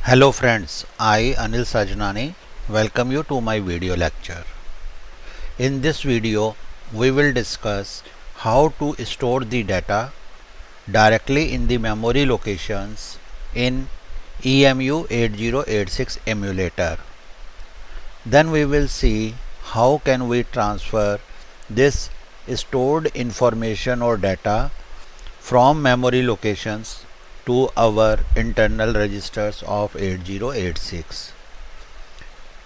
Hello friends, I Anil Sajnani welcome you to my video lecture. In this video, we will discuss how to store the data directly in the memory locations in EMU 8086 emulator. Then we will see how can we transfer this stored information or data from memory locations to our internal registers of 8086.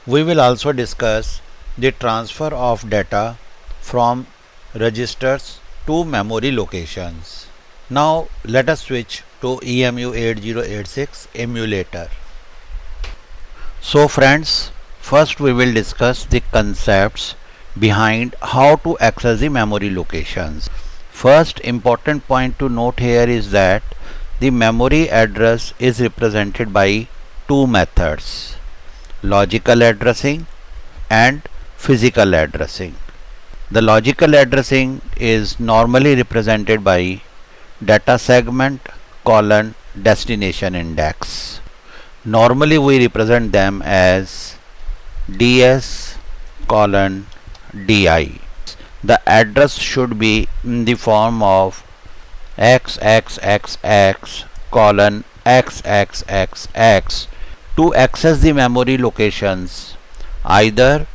We will also discuss the transfer of data from registers to memory locations. Now let us switch to EMU 8086 emulator. So friends, first we will discuss the concepts behind how to access the memory locations. First important point to note here is that the memory address is represented by two methods: logical addressing and physical addressing. The logical addressing is normally represented by data segment colon destination index. Normally we represent them as ds colon di. The address should be in the form of xxxx colon xxxx. To access the memory locations, either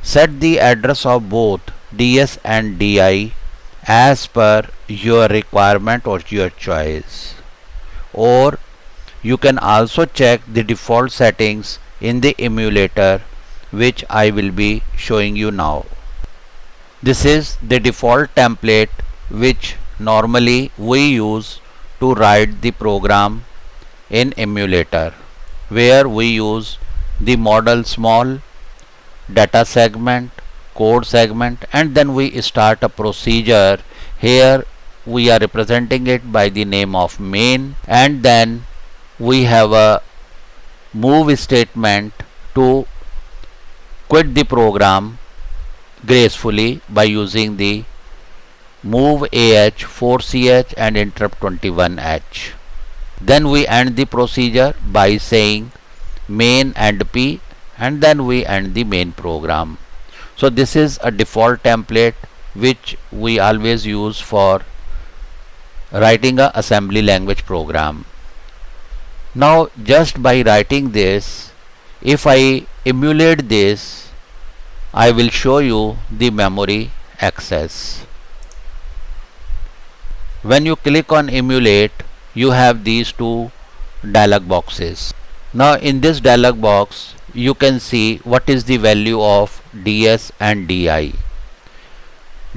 set the address of both ds and di as per your requirement or your choice, or you can also check the default settings in the emulator, which I will be showing you now. This is the default template which normally we use to write the program in emulator, where we use the model small, data segment, code segment, and then we start a procedure. Here we are representing it by the name of main, and then we have a move statement to quit the program gracefully by using the move AH, force CH and interrupt 21H. Then we end the procedure by saying main and P, and then we end the main program. So this is a default template which we always use for writing a assembly language program. Now just by writing this, if I emulate this, I will show you the memory access. When you click on emulate, you have these two dialog boxes. Now in this dialog box, you can see what is the value of ds and di.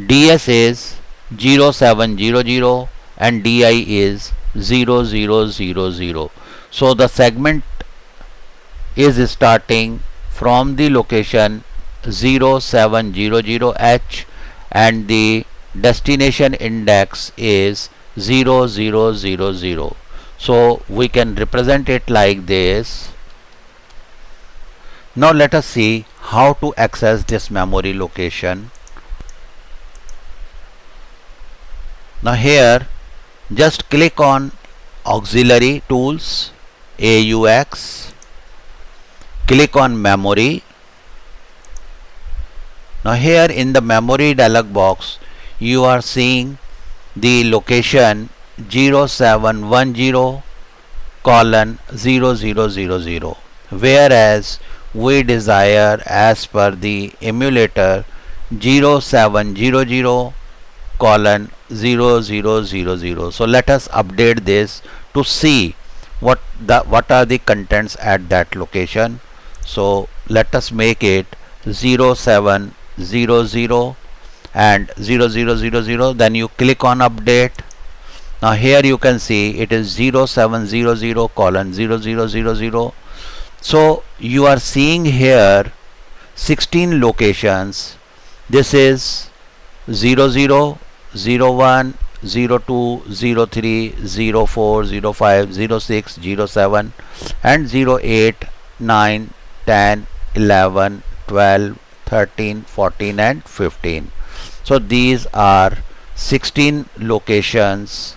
ds is 0700 and di is 0000. So the segment is starting from the location 0700H and the destination index is 0000. So we can represent it like this. Now let us see how to access this memory location. Now here just click on auxiliary tools, AUX, click on memory. Now here in the memory dialog box, you are seeing the location 0710 colon 0000, whereas we desire as per the emulator 0700 colon 0000. So let us update this to see what are the contents at that location. So let us make it 0700 and 0000. Then you click on update. Now here you can see it is 0700 colon 0000. So you are seeing here 16 locations. This is 00, 01, 02, 03, 04, 05, 06, 07 and 08, 9, 10, 11, 12, 13, 14 and 15. So these are 16 locations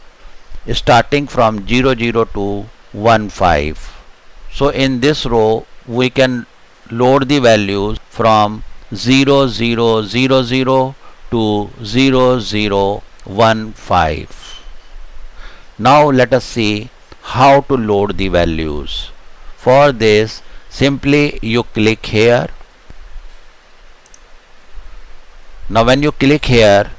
starting from 00 to 15. So in this row we can load the values from 0000 to 0015. Now let us see how to load the values. For this, simply you click here. Now when you click here,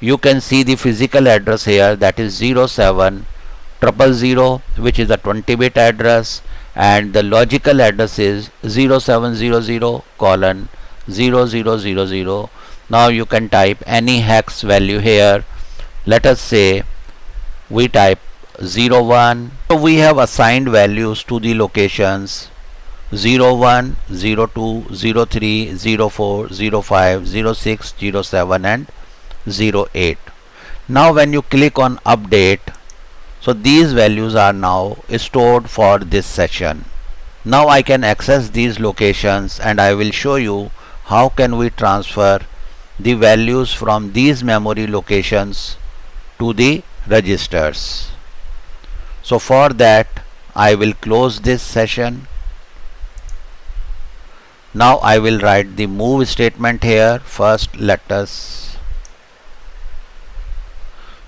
you can see the physical address here, that is 070000, which is a 20-bit address, and the logical address is 0700 colon 0000. Now you can type any hex value here. Let us say we type 01. So we have assigned values to the locations 01, 02, 03, 04, 05, 06, 07 and 08. Now when you click on update, so these values are now stored for this session. Now I can access these locations and I will show you how can we transfer the values from these memory locations to the registers. So for that I will close this session. Now I will write the move statement here. First let us,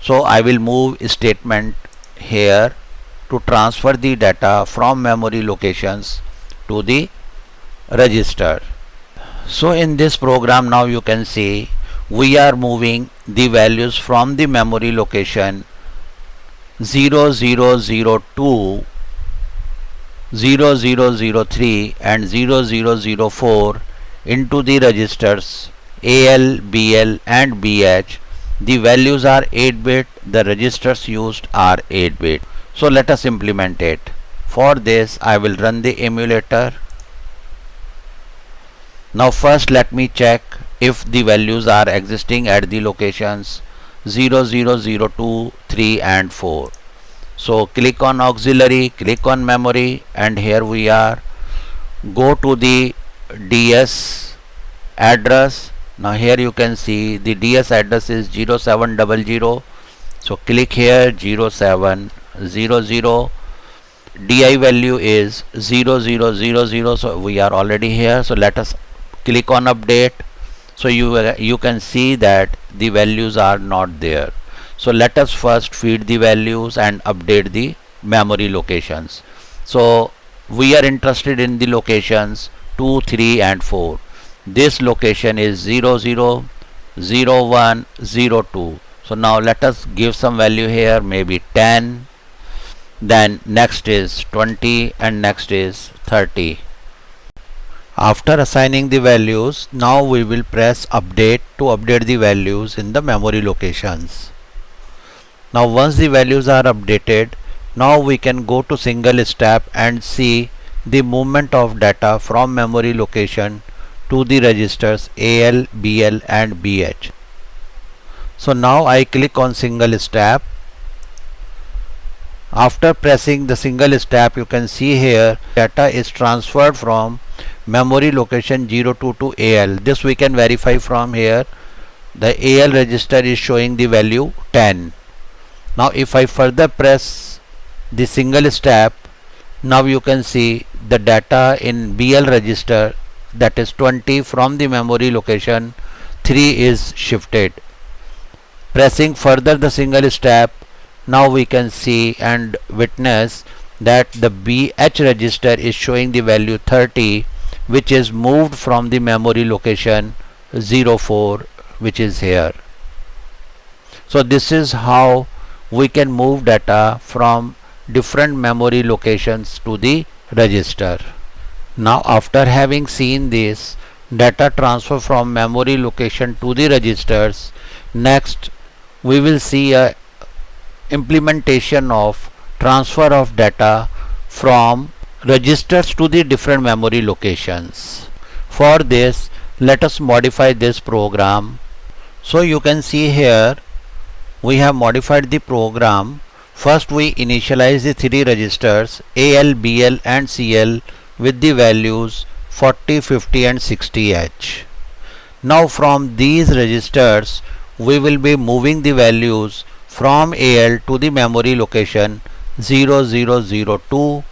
so I will move statement here to transfer the data from memory locations to the register. So in this program now you can see we are moving the values from the memory location 0002, 0003 and 0004 into the registers AL, BL and BH. The values are 8-bit, the registers used are 8-bit. So let us implement it. For this I will run the emulator. Now first let me check if the values are existing at the locations 0002, 3 and 4. So click on auxiliary, click on memory, and here we are. Go to the DS address. Now here you can see the DS address is 0700. So click here 0700. DI value is 0000. So we are already here. So let us click on update. So you can see that the values are not there. So let us first feed the values and update the memory locations. So we are interested in the locations 2, 3 and 4. This location is 00, 01, 02. So now let us give some value here, maybe 10. Then next is 20 and next is 30. After assigning the values, now we will press update to update the values in the memory locations. Now once the values are updated, now we can go to single step and see the movement of data from memory location to the registers AL, BL and BH. So now I click on single step. After pressing the single step, you can see here data is transferred from memory location 02 to AL. This we can verify from here. The AL register is showing the value 10. Now if I further press the single step, now you can see the data in BL register, that is 20, from the memory location 3 is shifted. Pressing further the single step, now we can see and witness that the BH register is showing the value 30, which is moved from the memory location 04, which is here. So this is how we can move data from different memory locations to the register. Now after having seen this data transfer from memory location to the registers, next we will see a implementation of transfer of data from registers to the different memory locations. For this, let us modify this program. So you can see here we have modified the program. First we initialize the 3 registers AL, BL and CL with the values 40, 50 and 60H. Now from these registers we will be moving the values from AL to the memory location 0002,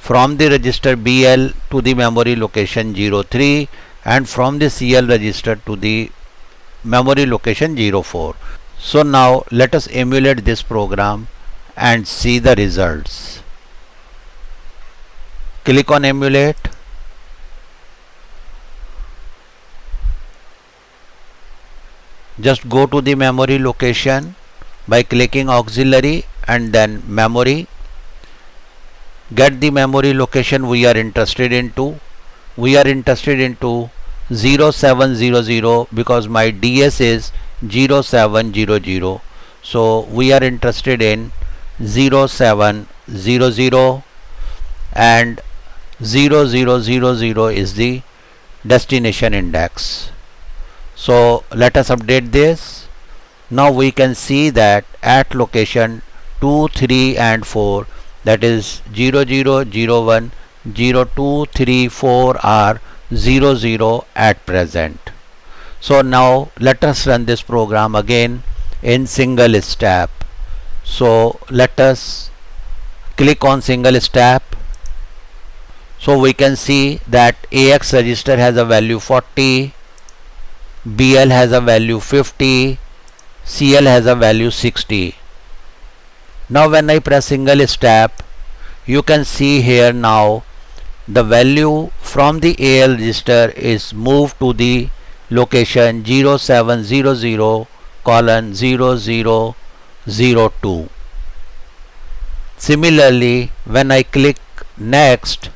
from the register BL to the memory location 03 and from the CL register to the memory location 04. So now let us emulate this program and see the results. Click on emulate. Just go to the memory location by clicking auxiliary and then memory. Get the memory location we are interested into. We are interested into 0700 because my DS is 0700. So we are interested in 0700 and 0000 is the destination index. So let us update this. Now we can see that at location 2, 3 and 4, that is 0001, 02, 3, 4 are 00 at present. So now let us run this program again in single step. So let us click on single step. So we can see that AX register has a value 40, BL has a value 50, CL has a value 60. Now when I press single step, you can see here now the value from the AL register is moved to the location 0700 colon 0002. Similarly, when I click next,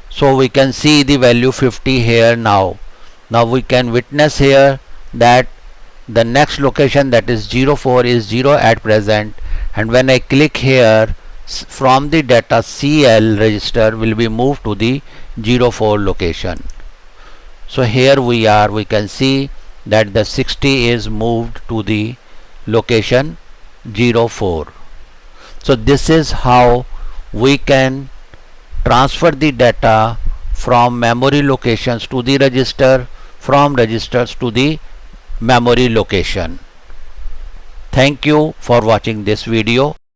so we can see the value 50 here now. Now we can witness here that the next location, that is 04, is 0 at present, and when I click here, from the data CL register will be moved to the 04 location. So here we can see that the 60 is moved to the location 04. So this is how we can transfer the data from memory locations to the register, from registers to the memory location. Thank you for watching this video.